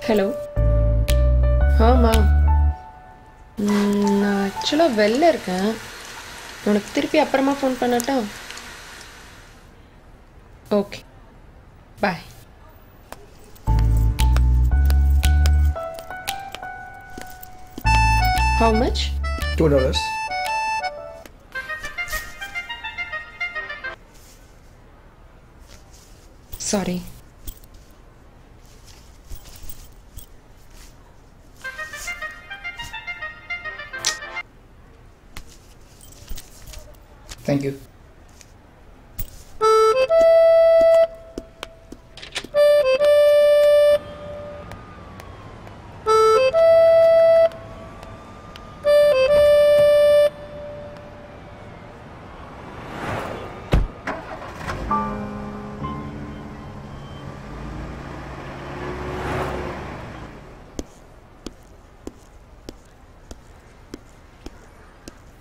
Hello. நான் ஆக்சுவலாக வெளில இருக்கேன். உனக்கு திருப்பி அப்புறமா ஃபோன் பண்ணட்டா? Okay, bye. How much? $2. Sorry. Thank you.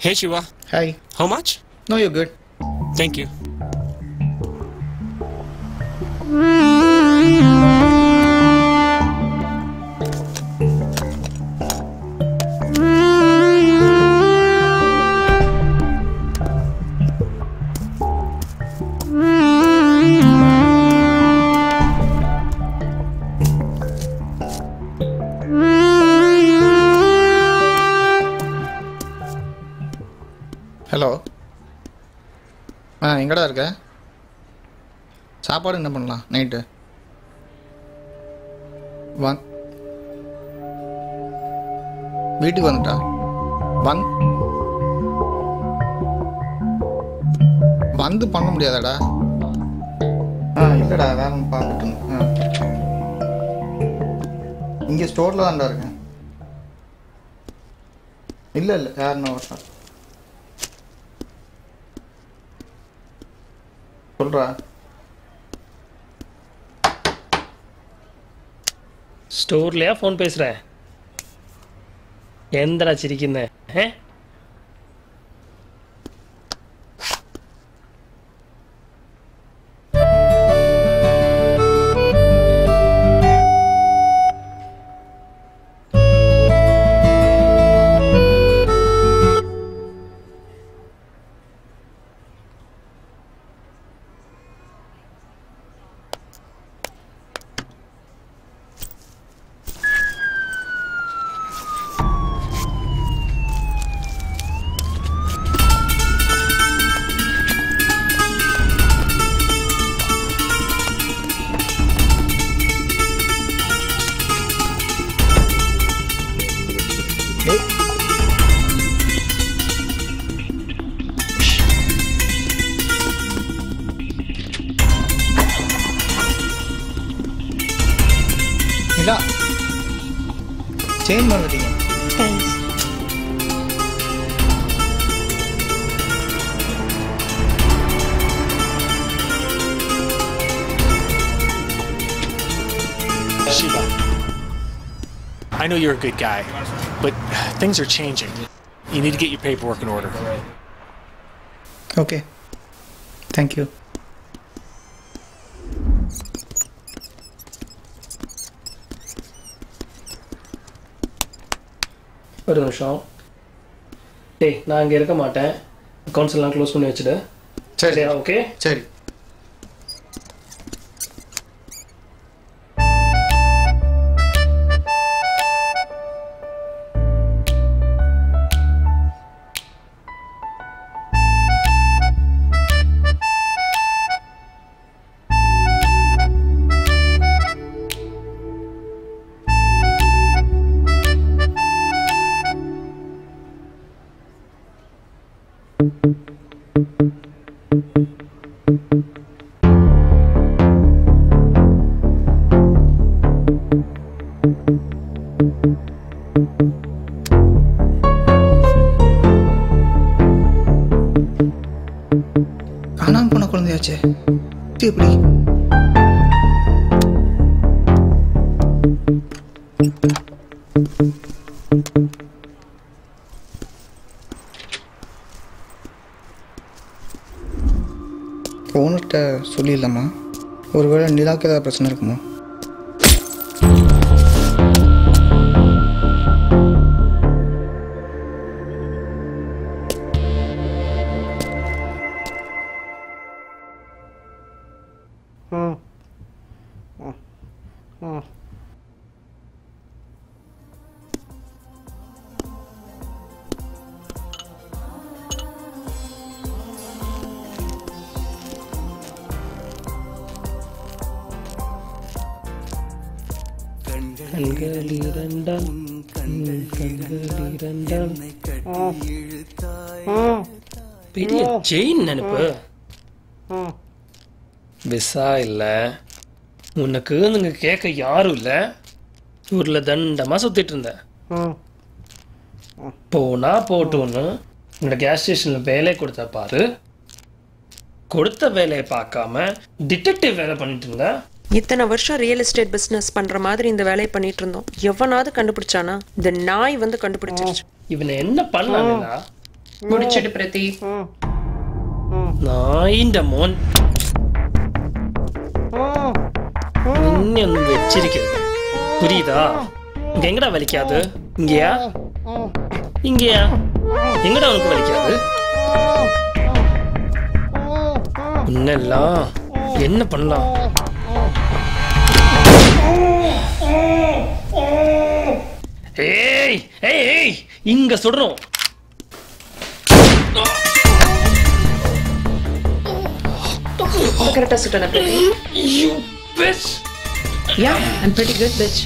Hey Shiva. Hi. How much? No, you're good. Thank you. Hello. எங்கடா இருக்க? சாப்பாடு என்ன பண்ணலாம் நைட்டு? வீட்டுக்கு வந்துட்டா? வந்து பண்ண முடியாதாடா? இல்லைடா, வேற ஒன்று பார்த்துட்டு. இங்கே ஸ்டோரில் தான்டா இருக்கேன். இல்லை யாருன்னா வருஷம் சொல்கிறா. ஸ்டோர்லையா ஃபோன் பேசுகிறேன்? எந்தடா சிரிக்கிறேன்? இல்லா செயின் மறந்துட்டீங்க. Thanks. Shiva. I know you're a good guy, but things are changing. You need to get your paperwork in order. Okay. Thank you. ஒரு நிமிஷம். டேய், நான் இங்கே இருக்க மாட்டேன். அக்கௌண்ட்ஸ் எல்லாம் க்ளோஸ் பண்ணி வச்சுடு. சரியா? ஓகே, சரி. காணாம போன குழந்தையாச்சே, இது எப்படி? ஓனர்கிட்ட சொல்லிடலாமா? ஒருவேளை நிலாக்கு ஏதாவது பிரச்சனை இருக்குமோ? கண்கள் இரண்டால் பெரிய செயின் நினைப்பு. விசா இல்லை, உனக்கு நீங்க கேட்க யாரும் இல்லை. ஊர்ல தண்டமா சுத்திட்டு இருந்தேன். போனா போட்டோன்னு இந்த கேஸ் ஸ்டேஷன்ல வேலை கொடுத்தா பாரு. கொடுத்த வேலையை பார்க்காம டிடெக்டிவ் வேலை பண்ணிட்டு இருந்த. இத்தனை வருஷம் ரியல் எஸ்டேட் பிசினஸ் பண்ற மாதிரி இந்த வேலையை பண்ணிட்டு இருந்தோம். எவனாவது கண்டுபிடிச்சானா? இந்த நாய் வந்து கண்டுபிடிச்சிருச்சு. இவனை என்ன பண்ணானா? முடிச்சிட்டு பிரதி. நாயின்ற மோன் இன்னும் வச்சிருக்கிறது புரியுதா? இங்க எங்கடா வலிக்காது? இங்கயா இங்கயா எங்கடா உனக்கு வலிக்காது? இன்னெல்லாம் என்ன பண்ணலாம்? ஏய் ஏய் ஏய் இங்க சுடுறோம். கரெக்டா சுட்டன பிரதி. You bitch. Yeah, I'm pretty good, bitch.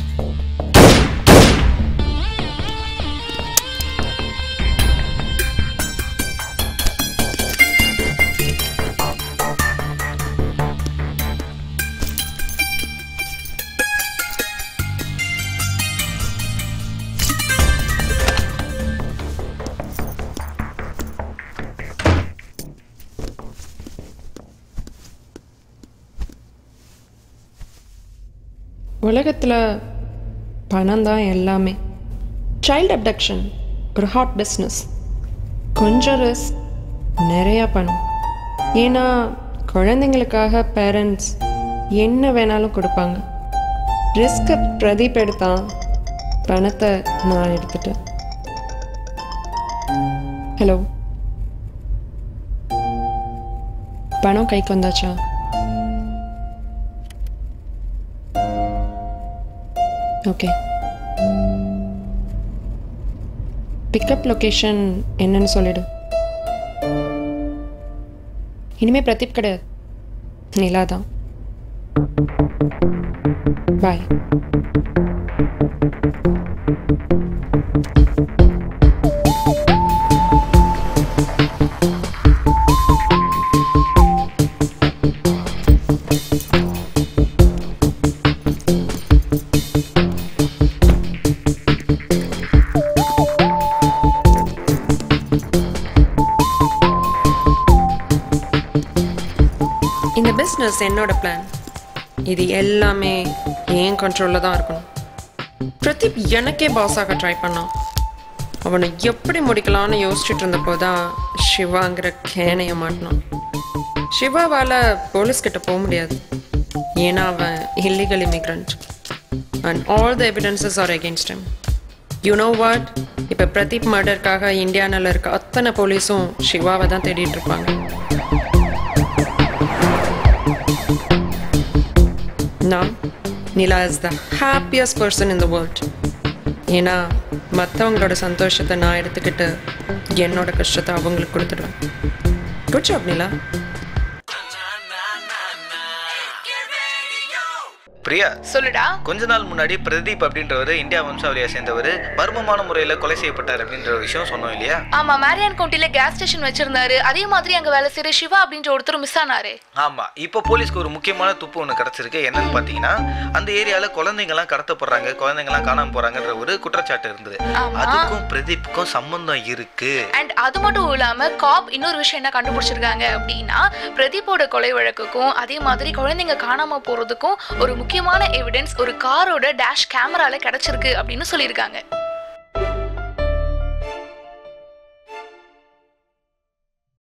உலகத்தில் பணம் தான் எல்லாமே. சைல்டு அப்டக்ஷன் ஒரு ஹாட் பிஸ்னஸ். கொஞ்சம் ரிஸ்க், நிறையா பணம். ஏன்னா குழந்தைங்களுக்காக பேரண்ட்ஸ் என்ன வேணாலும் கொடுப்பாங்க. ரிஸ்கை பிரதீப் எடுத்தான், பணத்தை நான் எடுத்துட்டேன். ஹலோ, பணம் கைக்கு வந்தாச்சா? ஓகே, பிக்கப் லொக்கேஷன் என்னன்னு சொல்லிடு. இனிமே பிரதீப் கிடையாது, நிலா தான். பாய். இந்த பிஸ்னஸ் என்னோட பிளான். இது எல்லாமே என் கண்ட்ரோலில் தான் இருக்கணும். பிரதீப் எனக்கே பாஸாக ட்ரை பண்ணான். அவனை எப்படி முடிக்கலான்னு யோசிச்சுட்டு இருந்தப்போ தான் சிவாங்கிற கேனைய மாட்டினான். சிவாவால் போலீஸ்கிட்ட போக முடியாது, ஏன்னா அவன் illegal immigrant and all the evidences R against him. You know what? இப்போ பிரதீப் மர்டருக்காக இந்தியாவில் இருக்க அத்தனை போலீஸும் சிவாவை தான் தேடிட்டு இருப்பாங்க. Now, Nila is the happiest person in the world. ஏன்னா மற்றவங்களோட சந்தோஷத்தை நான் எடுத்துக்கிட்டு என்னோட கஷ்டத்தை அவங்களுக்கு கொடுத்துடுவேன். குட் ஜாப் நிலா. பிரியா, சொல்லுடா. கொஞ்ச நாள் முன்னாடி பிரதீப் அப்படின்றவர் இந்தியா வம்சாவளியை சேர்ந்தவர் மர்மமான முறையில் கொலை செய்யப்பட்டார் அப்படின்ற விஷயம் சொன்னோம் இல்லையா? ஆமா, மேரியான் கவுண்டில கேஸ் ஸ்டேஷன் வச்சிருந்தாரு. அதே மாதிரி அங்க வேலை செய்யற சிவா அப்படின்ற ஒருத்தர் மிஸ் ஆனாரு. ஆமா, இப்போ போலீஸ்க்கு ஒரு முக்கியமான துப்பு ஒன்று கிடைச்சிருக்கு. என்னன்னு பாத்தீங்கன்னா, அந்த ஏரியால குழந்தைங்கலாம் கடத்தப்படுறாங்க, குழந்தைங்கலாம் காணாம போறாங்கன்ற ஒரு குற்றச்சாட்டு இருந்தது. அதுக்கும் பிரதீப்புக்கும் சம்பந்தம் இருக்கு. அண்ட் அது மட்டும் இல்லாம காப் இன்னொரு விஷயம் என்ன கண்டுபிடிச்சிருக்காங்க அப்படின்னா, பிரதீப்போட கொலை வழக்குக்கும் அதே மாதிரி குழந்தைங்க காணாம போறதுக்கும் ஒரு முக்கியமான எவிடன்ஸ் ஒரு காரோட டேஷ் கேமரால கிடைச்சிருக்கு அப்படின்னு சொல்லியிருக்காங்க.